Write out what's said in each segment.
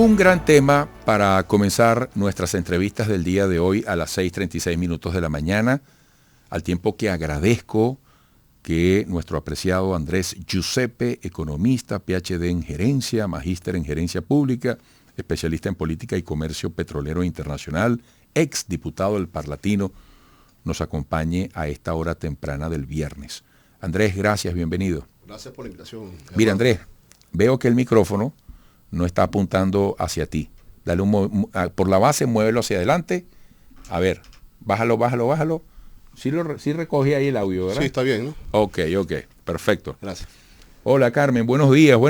Un gran tema para comenzar nuestras entrevistas del día de hoy a las 6:36 minutos de la mañana, al tiempo que agradezco que nuestro apreciado Andrés Giuseppe, economista, PhD en gerencia, magíster en gerencia pública, especialista en política y comercio petrolero internacional, ex diputado del Parlatino, nos acompañe a esta hora temprana del viernes. Andrés, gracias, bienvenido. Gracias por la invitación. Mira, Andrés, veo que el micrófono no está apuntando hacia ti. Dale por la base, muévelo hacia adelante. A ver, bájalo. Sí recogí ahí el audio, ¿verdad? Sí, está bien, ¿no? Ok, perfecto. Gracias. Hola, Carmen, buenos días.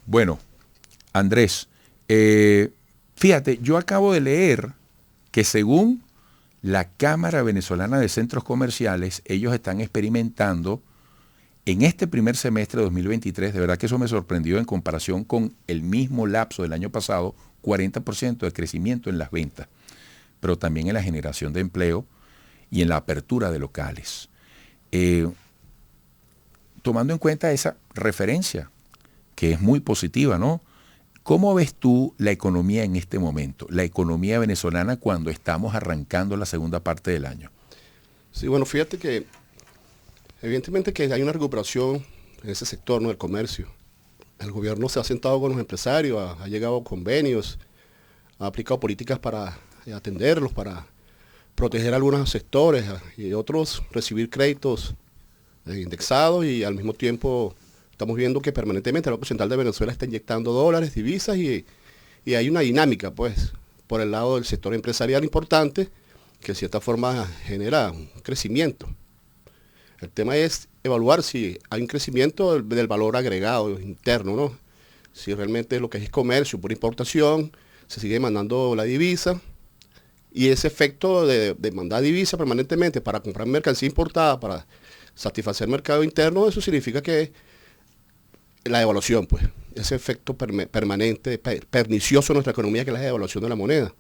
Bueno, Andrés, fíjate, yo acabo de leer que según la Cámara Venezolana de Centros Comerciales, ellos están experimentando en este primer semestre de 2023, de verdad que eso me sorprendió en comparación con el mismo lapso del año pasado, 40% de crecimiento en las ventas, pero también en la generación de empleo y en la apertura de locales. Tomando en cuenta esa referencia, que es muy positiva, ¿no? ¿Cómo ves tú la economía en este momento, la economía venezolana cuando estamos arrancando la segunda parte del año? Sí, bueno, fíjate que evidentemente que hay una recuperación en ese sector, ¿no?, del comercio. El gobierno se ha sentado con los empresarios, ha llegado a convenios, ha aplicado políticas para atenderlos, para proteger algunos sectores y otros recibir créditos indexados, y al mismo tiempo estamos viendo que permanentemente el Banco Central de Venezuela está inyectando dólares, divisas, y hay una dinámica, pues, por el lado del sector empresarial importante que de cierta forma genera un crecimiento. El tema es evaluar si hay un crecimiento del valor agregado interno, ¿no? Si realmente lo que es comercio por importación, se sigue mandando la divisa, y ese efecto de mandar divisa permanentemente para comprar mercancía importada, para satisfacer el mercado interno, eso significa que la devaluación, pues, ese efecto permanente, pernicioso en nuestra economía, que es la devaluación de la moneda.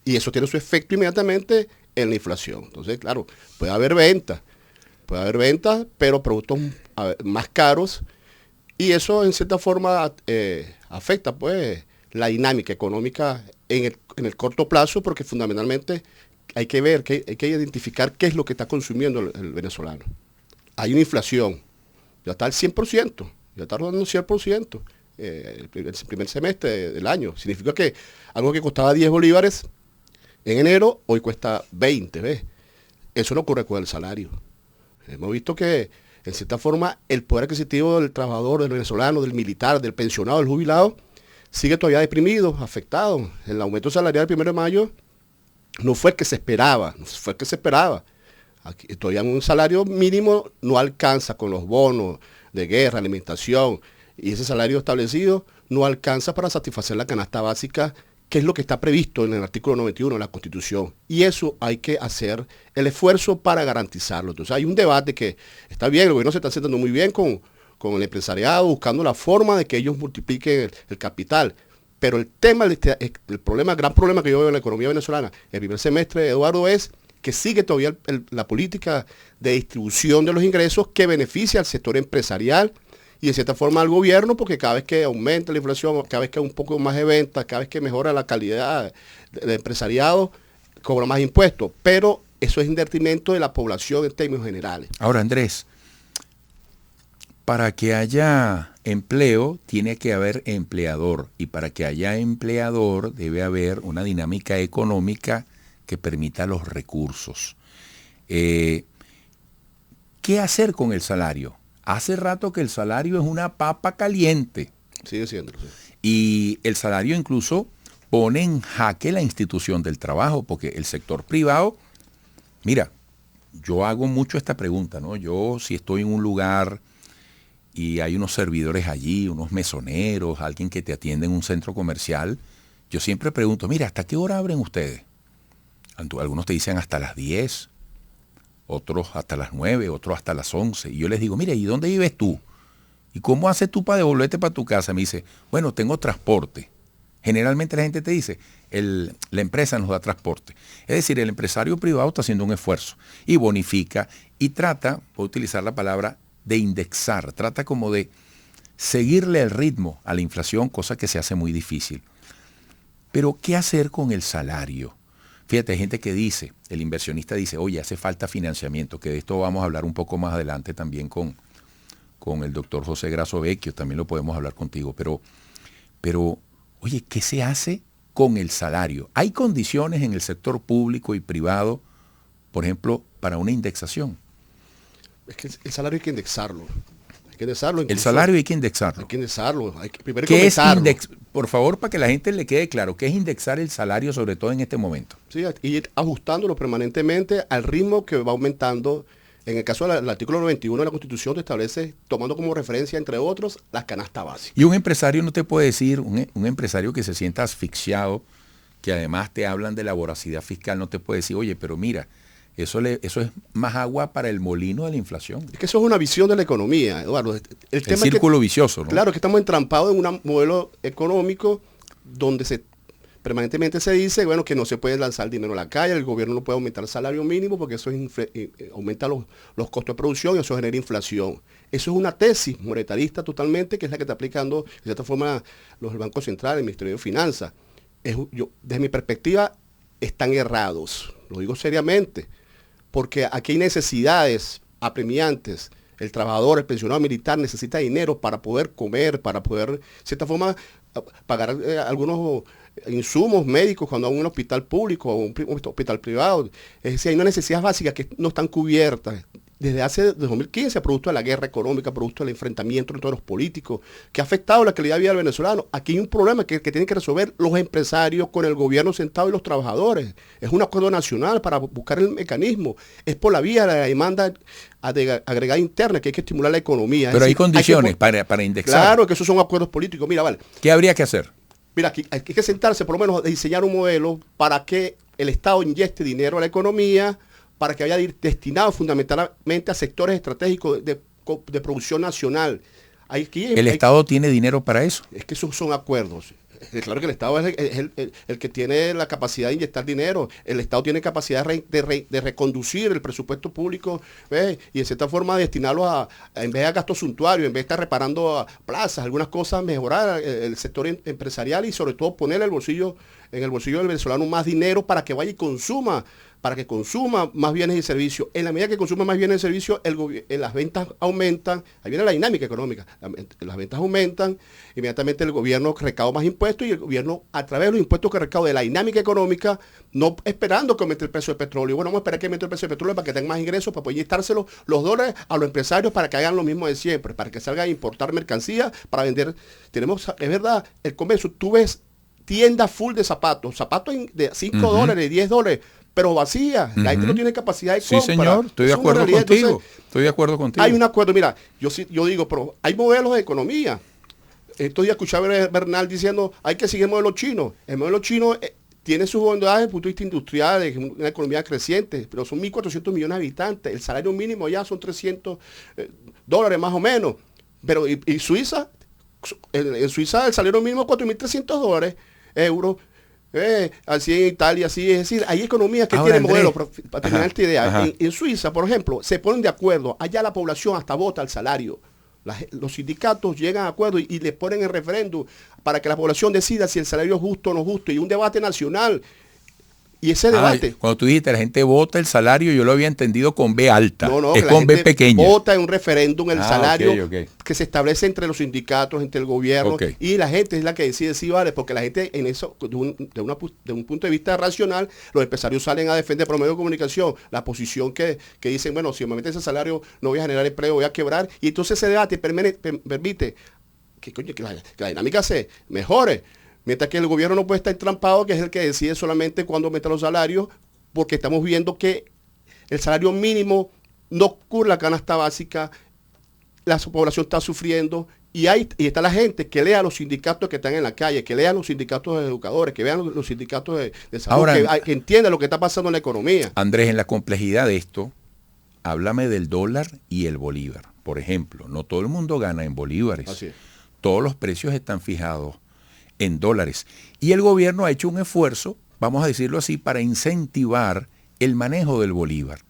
Y eso tiene su efecto inmediatamente en la inflación. Entonces, claro, puede haber ventas, pero productos más caros, y eso en cierta forma afecta, pues, la dinámica económica en el corto plazo, porque fundamentalmente hay que ver, hay que identificar qué es lo que está consumiendo el venezolano. Hay una inflación, ya está al 100%, ya está rodando un 100% el primer semestre del año. Significa que algo que costaba 10 bolívares en enero, hoy cuesta 20, ¿ves? Eso no ocurre con el salario. Hemos visto que, en cierta forma, el poder adquisitivo del trabajador, del venezolano, del militar, del pensionado, del jubilado, sigue todavía deprimido, afectado. El aumento salarial del 1 de mayo no fue el que se esperaba, Aquí, todavía un salario mínimo no alcanza con los bonos de guerra, alimentación, y ese salario establecido no alcanza para satisfacer la canasta básica, que es lo que está previsto en el artículo 91 de la Constitución. Y eso hay que hacer el esfuerzo para garantizarlo. Entonces hay un debate que está bien, el gobierno se está sentando muy bien con el empresariado, buscando la forma de que ellos multipliquen el capital. Pero el gran problema que yo veo en la economía venezolana el primer semestre, Eduardo, es que sigue todavía la política de distribución de los ingresos que beneficia al sector empresarial y de cierta forma al gobierno, porque cada vez que aumenta la inflación, cada vez que hay un poco más de ventas, cada vez que mejora la calidad del empresariado, cobra más impuestos. Pero eso es en detrimento de la población en términos generales. Ahora, Andrés, para que haya empleo, tiene que haber empleador. Y para que haya empleador, debe haber una dinámica económica que permita los recursos. ¿Qué hacer con el salario? Hace rato que el salario es una papa caliente. Sigue siendo. Sí. Y el salario incluso pone en jaque la institución del trabajo, porque el sector privado, mira, yo hago mucho esta pregunta, ¿no? Yo, si estoy en un lugar y hay unos servidores allí, unos mesoneros, alguien que te atiende en un centro comercial, yo siempre pregunto, mira, ¿hasta qué hora abren ustedes? Algunos te dicen hasta las 10, otros hasta las 9, otros hasta las 11. Y yo les digo, mira, ¿y dónde vives tú? ¿Y cómo haces tú para devolverte para tu casa? Me dice, bueno, tengo transporte. Generalmente la gente te dice, la empresa nos da transporte. Es decir, el empresario privado está haciendo un esfuerzo y bonifica y trata, puedo utilizar la palabra, de indexar, trata como de seguirle el ritmo a la inflación, cosa que se hace muy difícil. Pero, ¿qué hacer con el salario? Fíjate, hay gente que dice, el inversionista dice, oye, hace falta financiamiento, que de esto vamos a hablar un poco más adelante también con el doctor José Grasso Vecchio, también lo podemos hablar contigo, pero, oye, ¿qué se hace con el salario? ¿Hay condiciones en el sector público y privado, por ejemplo, para una indexación? Es que el salario hay que indexarlo. Hay que indexarlo. El salario hay que indexarlo. Hay que indexarlo. Primero ¿Qué es comenzarlo. por favor, para que la gente le quede claro, ¿qué es indexar el salario, sobre todo en este momento? Sí, y ir ajustándolo permanentemente al ritmo que va aumentando. En el caso del artículo 91 de la Constitución te establece, tomando como referencia, entre otros, las canastas básicas. Y un empresario no te puede decir, un empresario que se sienta asfixiado, que además te hablan de la voracidad fiscal, no te puede decir, oye, pero mira, eso es más agua para el molino de la inflación. Es que eso es una visión de la economía, Eduardo. El círculo vicioso, ¿no? Claro, que estamos entrampados en un modelo económico donde permanentemente se dice, bueno, que no se puede lanzar dinero a la calle, el gobierno no puede aumentar el salario mínimo porque eso aumenta los costos de producción y eso genera inflación. Eso es una tesis monetarista totalmente, que es la que está aplicando de cierta forma el Banco Central, el Ministerio de Finanzas. Desde mi perspectiva, están errados, lo digo seriamente, porque aquí hay necesidades apremiantes. El trabajador, el pensionado militar necesita dinero para poder comer, para poder, de cierta forma, pagar algunos insumos médicos cuando va a un hospital público o un hospital privado. Es decir, hay unas necesidades básicas que no están cubiertas. Desde hace 2015, producto de la guerra económica, producto del enfrentamiento entre los políticos, que ha afectado la calidad de vida del venezolano. Aquí hay un problema que tienen que resolver los empresarios con el gobierno central y los trabajadores. Es un acuerdo nacional para buscar el mecanismo. Es por la vía de la demanda agregada interna que hay que estimular la economía. Pero hay condiciones para indexar. Claro que esos son acuerdos políticos. Mira, vale. ¿Qué habría que hacer? Mira, aquí hay que sentarse, por lo menos, a diseñar un modelo para que el Estado inyecte dinero a la economía, para que vaya destinado fundamentalmente a sectores estratégicos de producción nacional. ¿El Estado tiene dinero para eso? Es que esos son acuerdos. Claro que el Estado es el que tiene la capacidad de inyectar dinero. El Estado tiene capacidad de reconducir el presupuesto público, ¿ves? Y de cierta forma destinarlo en vez de gastos suntuarios, en vez de estar reparando plazas, algunas cosas, mejorar el sector empresarial y sobre todo poner en el bolsillo del venezolano más dinero para que vaya y consuma, para que consuma más bienes y servicios. En la medida que consuma más bienes y servicios, las ventas aumentan. Ahí viene la dinámica económica. Las ventas aumentan, inmediatamente el gobierno recauda más impuestos y el gobierno, a través de los impuestos que recauda de la dinámica económica, no esperando que aumente el precio del petróleo. Bueno, vamos a esperar que aumente el precio del petróleo para que tengan más ingresos, para poder inyectárselo los dólares a los empresarios para que hagan lo mismo de siempre, para que salgan a importar mercancía, para vender. Es verdad, el comercio, tú ves tiendas full de zapatos de 5 dólares, 10 dólares, pero vacía. La gente no tiene capacidad de compra. Sí, señor, estoy de acuerdo contigo. Entonces, estoy de acuerdo contigo. Hay un acuerdo, mira, yo digo, pero hay modelos de economía. Estos días escuchaba a Bernal diciendo, hay que seguir el modelo chino. El modelo chino tiene sus bondades desde el punto de vista industrial, es una economía creciente, pero son 1.400 millones de habitantes. El salario mínimo ya son 300 dólares más o menos. Pero y Suiza, en Suiza el salario mínimo es 4.300 euros. Así en Italia, así, es decir, hay economías que tienen modelos, para terminar esta idea. En Suiza, por ejemplo, se ponen de acuerdo, allá la población hasta vota el salario. Los sindicatos llegan a acuerdo y le ponen el referéndum para que la población decida si el salario es justo o no justo, y un debate nacional. Y ese debate. Cuando tú dijiste la gente vota el salario, yo lo había entendido con B alta. No, es con B pequeña. Vota en un referéndum el salario okay. que se establece entre los sindicatos, entre el gobierno, y la gente es la que decide si vale, porque la gente en eso, de un punto de vista racional, los empresarios salen a defender por medio de comunicación la posición que dicen, bueno, si me meten ese salario no voy a generar empleo, voy a quebrar, y entonces ese debate permite que la dinámica se mejore. Mientras que el gobierno no puede estar entrampado, que es el que decide solamente cuándo aumentar los salarios, porque estamos viendo que el salario mínimo no cubre la canasta básica, la población está sufriendo, y está la gente que lea los sindicatos que están en la calle, que lean los sindicatos de educadores, que vean los sindicatos de salud, ahora, que entiendan lo que está pasando en la economía. Andrés, en la complejidad de esto, háblame del dólar y el bolívar. Por ejemplo, no todo el mundo gana en bolívares. Así es. Todos los precios están fijados en dólares. Y el gobierno ha hecho un esfuerzo, vamos a decirlo así, para incentivar el manejo del bolívar.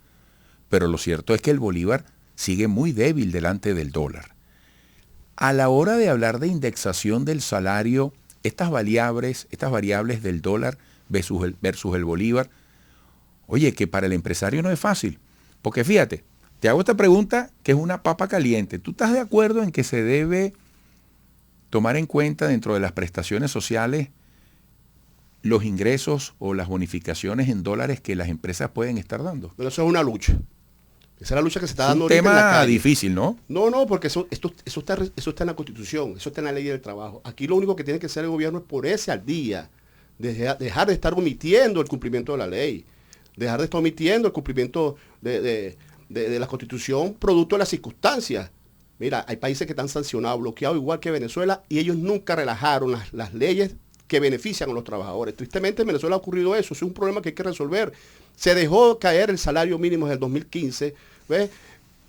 Pero lo cierto es que el bolívar sigue muy débil delante del dólar. A la hora de hablar de indexación del salario, estas variables del dólar versus el bolívar, oye, que para el empresario no es fácil. Porque fíjate, te hago esta pregunta que es una papa caliente. ¿Tú estás de acuerdo en que se debe tomar en cuenta dentro de las prestaciones sociales los ingresos o las bonificaciones en dólares que las empresas pueden estar dando? Pero eso es una lucha. Esa es la lucha que se está dando ahorita en la tema calle. difícil, ¿no? No, porque eso está en la Constitución, eso está en la ley del trabajo. Aquí lo único que tiene que hacer el gobierno es ponerse al día, dejar de estar omitiendo el cumplimiento de la ley, dejar de estar omitiendo el cumplimiento de la Constitución producto de las circunstancias. Mira, hay países que están sancionados, bloqueados igual que Venezuela, y ellos nunca relajaron las leyes que benefician a los trabajadores. Tristemente en Venezuela ha ocurrido eso, es un problema que hay que resolver. Se dejó caer el salario mínimo desde el 2015, ¿ves?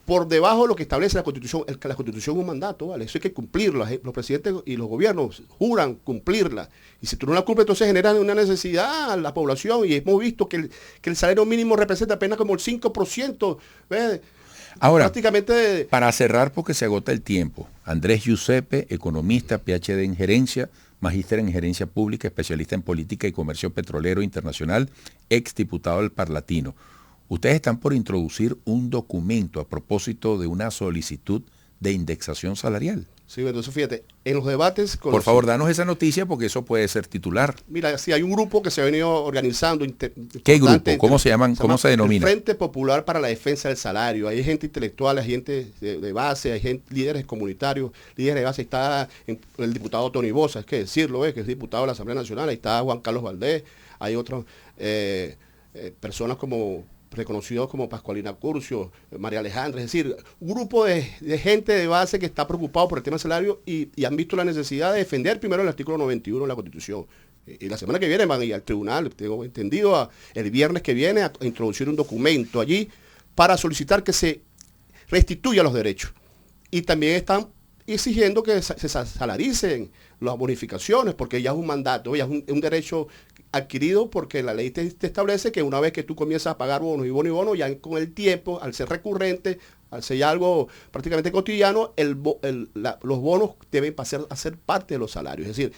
Por debajo de lo que establece la Constitución. La Constitución es un mandato, ¿vale? Eso hay que cumplirla. Los presidentes y los gobiernos juran cumplirla. Y si tú no la cumples, entonces generan una necesidad a la población. Y hemos visto que el salario mínimo representa apenas como el 5%, ¿ves? Ahora, prácticamente para cerrar, porque se agota el tiempo, Andrés Giuseppe, economista, PhD en gerencia, magíster en gerencia pública, especialista en política y comercio petrolero internacional, ex diputado del Parlatino. Ustedes están por introducir un documento a propósito de una solicitud de indexación salarial. Sí, entonces fíjate, en los debates... Por favor, danos esa noticia porque eso puede ser titular. Mira, sí, hay un grupo que se ha venido organizando. ¿Qué grupo? ¿Cómo se llaman? ¿Cómo se denomina? El Frente Popular para la Defensa del Salario. Hay gente intelectual, hay gente de base, hay gente, líderes comunitarios, líderes de base. Está el diputado Tony Bosa, hay que decirlo, que es diputado de la Asamblea Nacional. Ahí está Juan Carlos Valdés. Hay otras personas como... reconocidos como Pascualina Curcio, María Alejandra, es decir, un grupo de gente de base que está preocupado por el tema del salario y han visto la necesidad de defender primero el artículo 91 de la Constitución. Y la semana que viene van a ir al tribunal, tengo entendido, el viernes que viene a introducir un documento allí para solicitar que se restituya los derechos. Y también están exigiendo que se salaricen las bonificaciones, porque ya es un mandato, ya es un derecho adquirido, porque la ley te establece que una vez que tú comienzas a pagar bonos y bonos, ya con el tiempo, al ser recurrente, al ser ya algo prácticamente cotidiano, los bonos deben pasar a ser parte de los salarios. Es decir,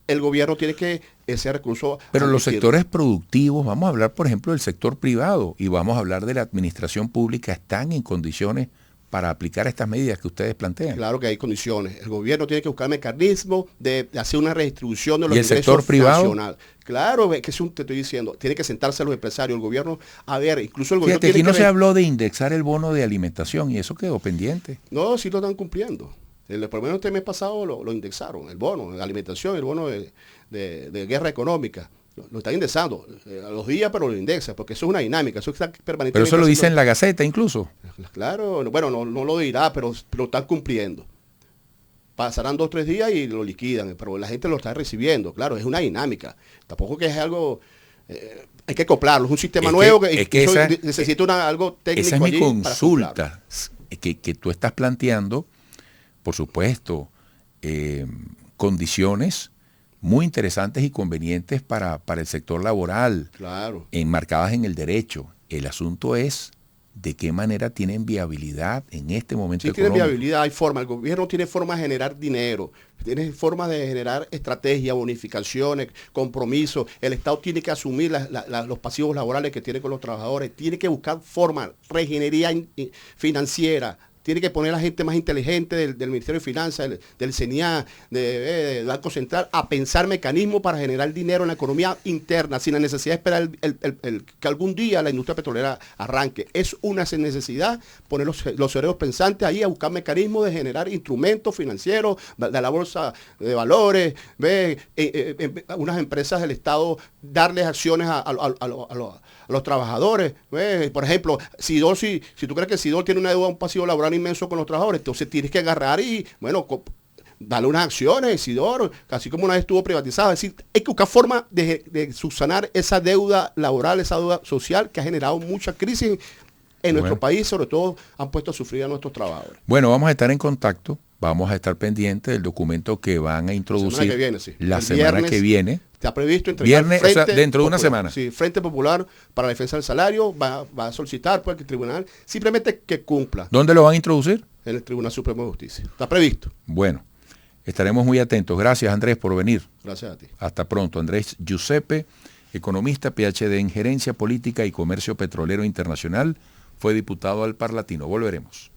el gobierno tiene que ese recurso... Pero los sectores productivos, vamos a hablar por ejemplo del sector privado y vamos a hablar de la administración pública, ¿están en condiciones para aplicar estas medidas que ustedes plantean? Claro que hay condiciones. El gobierno tiene que buscar mecanismos de hacer una redistribución de los ingresos. ¿Y el sector privado? Nacional. Claro, que es te estoy diciendo, tiene que sentarse los empresarios, el gobierno, a ver, incluso el gobierno... Fíjate, tiene aquí no que se habló de indexar el bono de alimentación y eso quedó pendiente. No, sí lo están cumpliendo. Por lo menos este mes pasado lo indexaron, el bono de alimentación, el bono de guerra económica. Lo están indexando a los días, pero lo indexa, porque eso es una dinámica, eso está permanentemente... Pero eso lo dice en la Gaceta incluso. Claro, bueno, no lo dirá, pero lo están cumpliendo. Pasarán 2 o 3 días y lo liquidan, pero la gente lo está recibiendo, claro, es una dinámica. Tampoco que es algo... hay que acoplarlo, es un sistema nuevo que necesita algo técnico. Esa es mi consulta, que tú estás planteando, por supuesto, condiciones muy interesantes y convenientes para el sector laboral, claro, enmarcadas en el derecho. El asunto es de qué manera tienen viabilidad en este momento económico. Sí, tienen viabilidad, hay forma. El gobierno tiene formas de generar dinero, tiene formas de generar estrategias, bonificaciones, compromisos. El Estado tiene que asumir los pasivos laborales que tiene con los trabajadores, tiene que buscar formas, reingeniería financiera. Tiene que poner a la gente más inteligente del Ministerio de Finanzas, del CENIA, del Banco Central, a pensar mecanismos para generar dinero en la economía interna, sin la necesidad de esperar que algún día la industria petrolera arranque. Es una necesidad poner los cerebros pensantes ahí a buscar mecanismos de generar instrumentos financieros, de la bolsa de valores, unas empresas del Estado darles acciones a los trabajadores. Por ejemplo, si tú crees que Sidol tiene una deuda, un pasivo laboral inmenso con los trabajadores, entonces tienes que agarrar y, bueno, darle unas acciones a Isidoro, así como una vez estuvo privatizada. Es decir, hay que buscar formas de subsanar esa deuda laboral, esa deuda social que ha generado mucha crisis en nuestro país, sobre todo han puesto a sufrir a nuestros trabajadores. Bueno, vamos a estar en contacto, vamos a estar pendientes del documento que van a introducir la semana que viene. Está previsto entregar viernes, o sea, dentro de una semana. Sí, Frente Popular para la Defensa del Salario va a solicitar pues, que el tribunal simplemente que cumpla. ¿Dónde lo van a introducir? en el Tribunal Supremo de Justicia. Está previsto. Bueno, estaremos muy atentos. Gracias, Andrés, por venir. Gracias a ti. Hasta pronto. Andrés Giuseppe, economista, PhD en Gerencia Política y Comercio Petrolero Internacional, fue diputado al Parlatino. Volveremos.